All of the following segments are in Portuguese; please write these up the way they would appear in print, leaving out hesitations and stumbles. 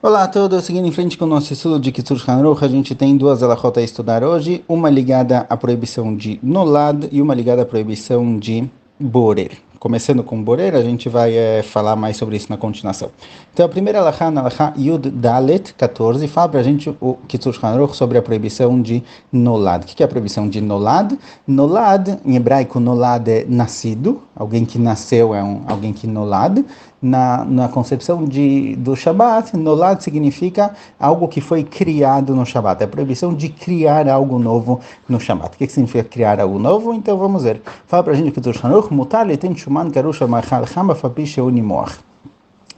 Olá a todos, seguindo em frente com o nosso estudo de Kitzur Shulchan Aruch, a gente tem duas alachot a estudar hoje, uma ligada à proibição de nolad e uma ligada à proibição de borer. Começando com borer, a gente vai falar mais sobre isso na continuação. Então a primeira alachá, na alachá Yud Dalet 14, fala pra gente o Kitzur Shulchan Aruch sobre a proibição de nolad. O que é a proibição de nolad? Nolad, em hebraico, nolad é nascido, alguém que nasceu é alguém que nolad. Na concepção do Shabat, nolad significa algo que foi criado no Shabat. É a proibição de criar algo novo no Shabat. O que significa criar algo novo? Então vamos ver. Fala pra gente que o Shanuch, mutar litem shuman karusha machal chama fapiche unimoach.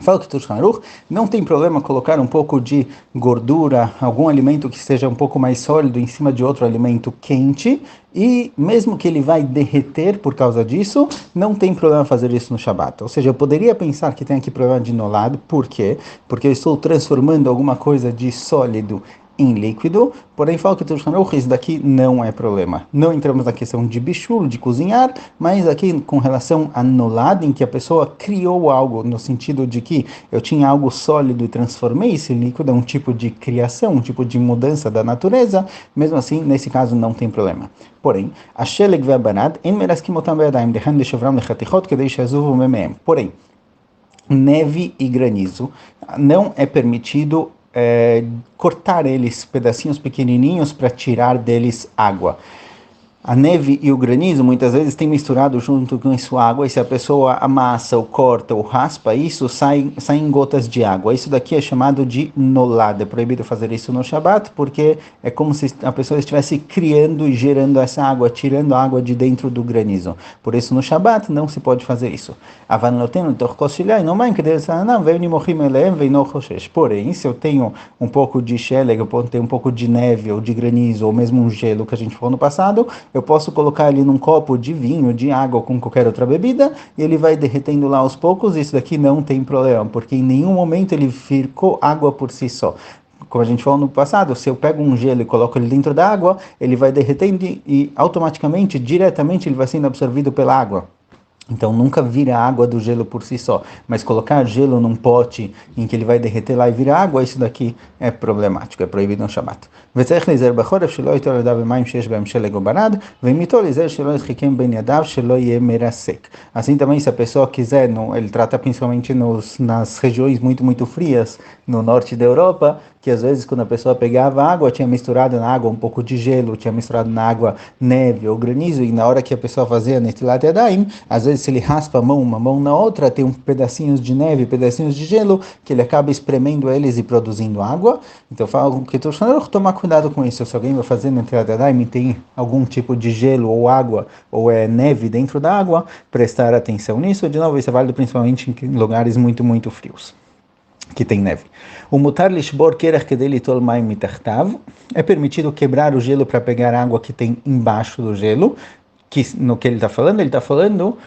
Fala que o Shulchan Aruch não tem problema colocar um pouco de gordura, algum alimento que seja um pouco mais sólido em cima de outro alimento quente, e mesmo que ele vai derreter por causa disso, não tem problema fazer isso no Shabat. Ou seja, eu poderia pensar que tem aqui problema de nolad, por quê? Porque eu estou transformando alguma coisa de sólido em líquido, porém fala que isso daqui não é problema. Não entramos na questão de bichul, de cozinhar, mas aqui com relação a nolad, em que a pessoa criou algo, no sentido de que eu tinha algo sólido e transformei esse líquido, é um tipo de criação, um tipo de mudança da natureza, mesmo assim, nesse caso não tem problema. Porém, a sheleg ve'abanad, en meraskimotam be'adayim, decham lechevram lechatichot, kedei shezuvu memeem. Porém, neve e granizo não é permitido cortar eles pedacinhos pequenininhos para tirar deles água. A neve e o granizo muitas vezes têm misturado junto com isso água, e se a pessoa amassa ou corta ou raspa isso, saem gotas de água. Isso daqui é chamado de nolad. É proibido fazer isso no Shabat, porque é como se a pessoa estivesse criando e gerando essa água, tirando a água de dentro do granizo. Por isso no Shabat não se pode fazer isso. Porém, se eu tenho um pouco de sheleg, eu tenho um pouco de neve ou de granizo, ou mesmo um gelo que a gente falou no passado, eu posso colocar ele num copo de vinho, de água ou com qualquer outra bebida, e ele vai derretendo lá aos poucos. Isso daqui não tem problema, porque em nenhum momento ele ficou água por si só. Como a gente falou no passado, se eu pego um gelo e coloco ele dentro da água, ele vai derretendo e automaticamente, diretamente, ele vai sendo absorvido pela água. Então nunca vira água do gelo por si só, mas colocar gelo num pote em que ele vai derreter lá e virar água, isso daqui é problemático, é proibido no Shabat. Assim também, se a pessoa quiser, ele trata principalmente nas regiões muito frias, no norte da Europa, que às vezes quando a pessoa pegava água, tinha misturado na água um pouco de gelo, tinha misturado na água neve ou granizo, e na hora que a pessoa fazia Netilat Yadayim, às vezes se ele raspa a mão, uma mão na outra, tem pedacinhos de neve, pedacinhos de gelo, que ele acaba espremendo eles e produzindo água. Então fala que tu tomar cuidado com isso. Se alguém vai fazer Netilat Yadayim e tem algum tipo de gelo ou água, ou neve dentro da água, prestar atenção nisso. De novo, isso é válido principalmente em lugares muito frios, que tem neve. O mutar lishbor kerach kedei litol mayim mitachtav, é permitido quebrar o gelo para pegar água que tem embaixo do gelo. Que no que ele está falando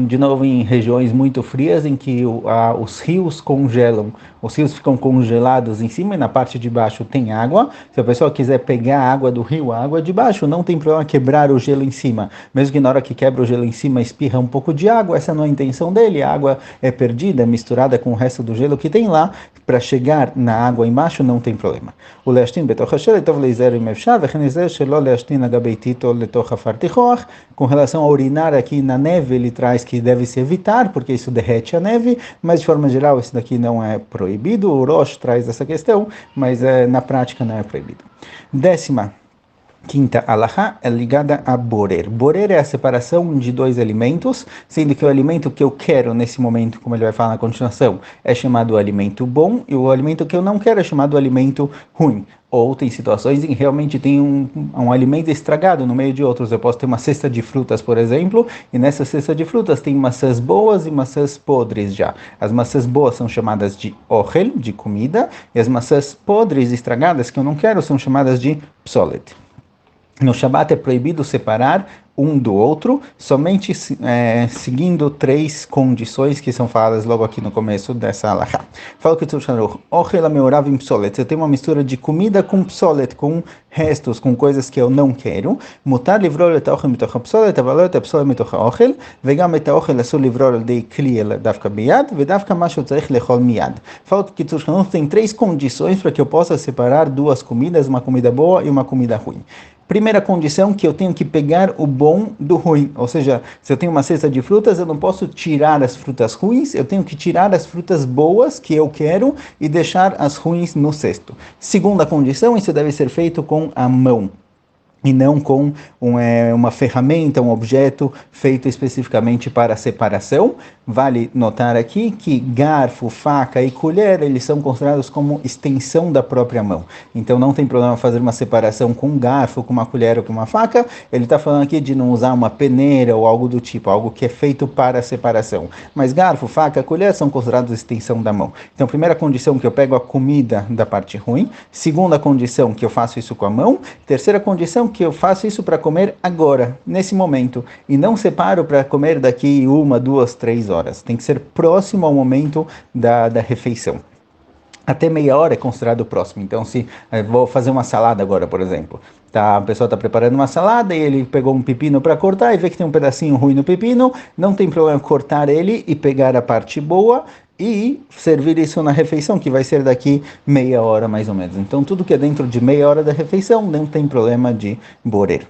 de novo em regiões muito frias em que os rios congelam, os rios ficam congelados em cima e na parte de baixo tem água. Se a pessoa quiser pegar a água do rio, a água de baixo, não tem problema quebrar o gelo em cima, mesmo que na hora que quebra o gelo em cima espirra um pouco de água, essa não é a intenção dele, a água é perdida, é misturada com o resto do gelo que tem lá, para chegar na água embaixo não tem problema. O leashtin betoch hasher tov leizer im efshar vechen leizer shelo leashtin agabei tito letoch afar tichoach. Com relação a urinar aqui na neve, ele traz que deve se evitar, porque isso derrete a neve, mas de forma geral isso daqui não é proibido. O Rosh traz essa questão, mas na prática não é proibido. 15ª alahá é ligada a borer. Borer é a separação de dois alimentos, sendo que o alimento que eu quero nesse momento, como ele vai falar na continuação, é chamado alimento bom, e o alimento que eu não quero é chamado alimento ruim. Ou tem situações em que realmente tem um alimento estragado no meio de outros. Eu posso ter uma cesta de frutas, por exemplo, e nessa cesta de frutas tem maçãs boas e maçãs podres já. As maçãs boas são chamadas de ochel, de comida, e as maçãs podres, estragadas, que eu não quero, são chamadas de psolet. No Shabat é proibido separar um do outro, somente seguindo 3 condições que são faladas logo aqui no começo dessa alahá. Fala que tu Shulchan Ochel ameorav im psolet. Eu tenho uma mistura de comida com psolet, com restos, com coisas que eu não quero. Mutar livror et האוכל מתוך הפסולת, אבל לא את הפסולת מתוך האוכל, וגם את האוכל אסור לברור על ידי כלי אלא דווקא ביד, ודווקא מה שהוא צריך לאכול מיד. Fala que tu Shulchan tem 3 condições para que eu possa separar 2 comidas, uma comida boa e uma comida ruim. Primeira condição, que eu tenho que pegar o bom do ruim, ou seja, se eu tenho uma cesta de frutas, eu não posso tirar as frutas ruins, eu tenho que tirar as frutas boas que eu quero e deixar as ruins no cesto. Segunda condição, isso deve ser feito com a mão e não com uma ferramenta, um objeto feito especificamente para separação. Vale notar aqui que garfo, faca e colher, eles são considerados como extensão da própria mão. Então não tem problema fazer uma separação com um garfo, com uma colher ou com uma faca. Ele está falando aqui de não usar uma peneira ou algo do tipo, algo que é feito para separação. Mas garfo, faca, colher são considerados extensão da mão. Então, primeira condição, que eu pego a comida da parte ruim. Segunda condição, que eu faço isso com a mão. Terceira condição, que eu faço isso para comer agora, nesse momento, e não separo para comer daqui 1, 2, 3 horas. Tem que ser próximo ao momento da refeição. Até meia hora é considerado próximo. Então, se vou fazer uma salada agora, por exemplo, a pessoa está preparando uma salada e ele pegou um pepino para cortar e vê que tem um pedacinho ruim no pepino, não tem problema cortar ele e pegar a parte boa e servir isso na refeição, que vai ser daqui meia hora mais ou menos. Então, tudo que é dentro de meia hora da refeição não tem problema de borer.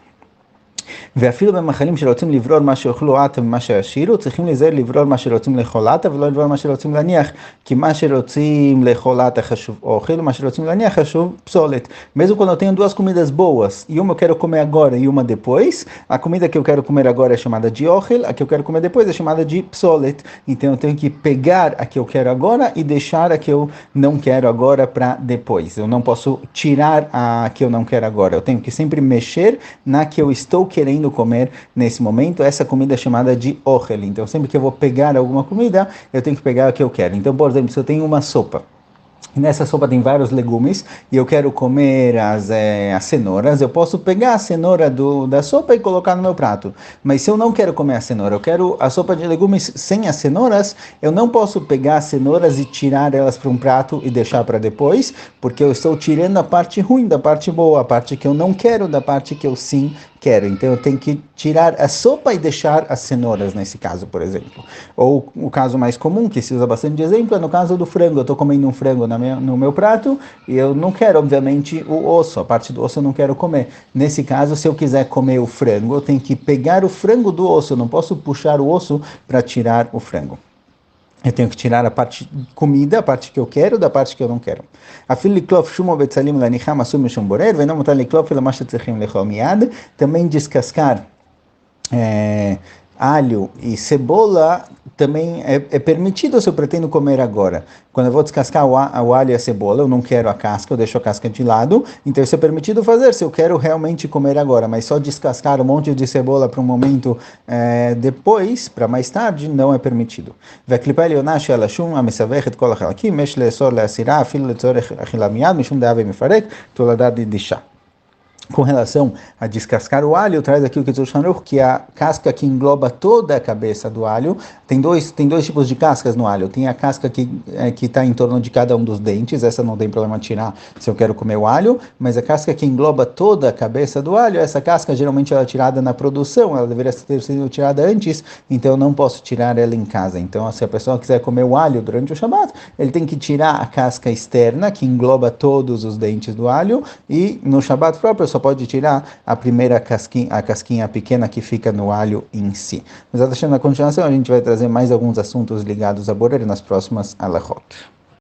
ואפילו במאכלים שרוצים לברור מה שאוכלו עתה ומה שהשאירו, צריכים להיזהר לברור מה שרוצים לאכול עתה ולא לברור מה שרוצים להניח, כי מה שרוצים לאכול עתה חשוב אוכל, ומה שרוצים להניח חשוב פסולת. Mesmo quando eu tenho 2 comidas boas, e uma eu quero comer agora e uma depois, a comida que eu quero comer agora é chamada de ochel, a que eu quero comer depois é chamada de psolet. Então eu tenho que pegar a que eu quero agora e deixar a que eu não quero agora para depois. Eu não posso tirar a que eu não quero agora. Eu tenho que sempre mexer na que eu estou querendo comer nesse momento. Essa comida é chamada de ochel. Então, sempre que eu vou pegar alguma comida, eu tenho que pegar a que eu quero. Então, por exemplo, se eu tenho uma sopa, e nessa sopa tem vários legumes, e eu quero comer as cenouras, eu posso pegar a cenoura da sopa e colocar no meu prato. Mas se eu não quero comer a cenoura, eu quero a sopa de legumes sem as cenouras, eu não posso pegar as cenouras e tirar elas para um prato e deixar para depois, porque eu estou tirando a parte ruim da parte boa, a parte que eu não quero da parte que eu sim quero. Então eu tenho que tirar a sopa e deixar as cenouras nesse caso, por exemplo. Ou o caso mais comum, que se usa bastante de exemplo, é no caso do frango. Eu estou comendo um frango no meu prato e eu não quero, obviamente, o osso. A parte do osso eu não quero comer. Nesse caso, se eu quiser comer o frango, eu tenho que pegar o frango do osso. Eu não posso puxar o osso para tirar o frango. Eu tenho que tirar a parte comida, a parte que eu quero, da parte que eu não quero. Também descascar alho e cebola também é permitido se eu pretendo comer agora. Quando eu vou descascar o alho e a cebola, eu não quero a casca, eu deixo a casca de lado, então isso é permitido fazer se eu quero realmente comer agora, mas só descascar um monte de cebola para um momento depois, para mais tarde, não é permitido. והקליפה העליונה של השום המסבך את כל החלקים, יש לאסור להסירה אפילו לצורך אכילה מיד, משום דאבה מפרק, תולדה דדישה. Com relação a descascar o alho, traz aqui o que que a casca que engloba toda a cabeça do alho. Tem dois tipos de cascas no alho. Tem a casca que está em torno de cada um dos dentes, essa não tem problema tirar se eu quero comer o alho, mas a casca que engloba toda a cabeça do alho, essa casca geralmente ela é tirada na produção, ela deveria ter sido tirada antes, então eu não posso tirar ela em casa. Então, se a pessoa quiser comer o alho durante o Shabat, ele tem que tirar a casca externa, que engloba todos os dentes do alho, e no Shabat próprio só pode tirar a primeira casquinha, a casquinha pequena que fica no alho em si. Mas na continuação a gente vai trazer mais alguns assuntos ligados a borer nas próximas alachot.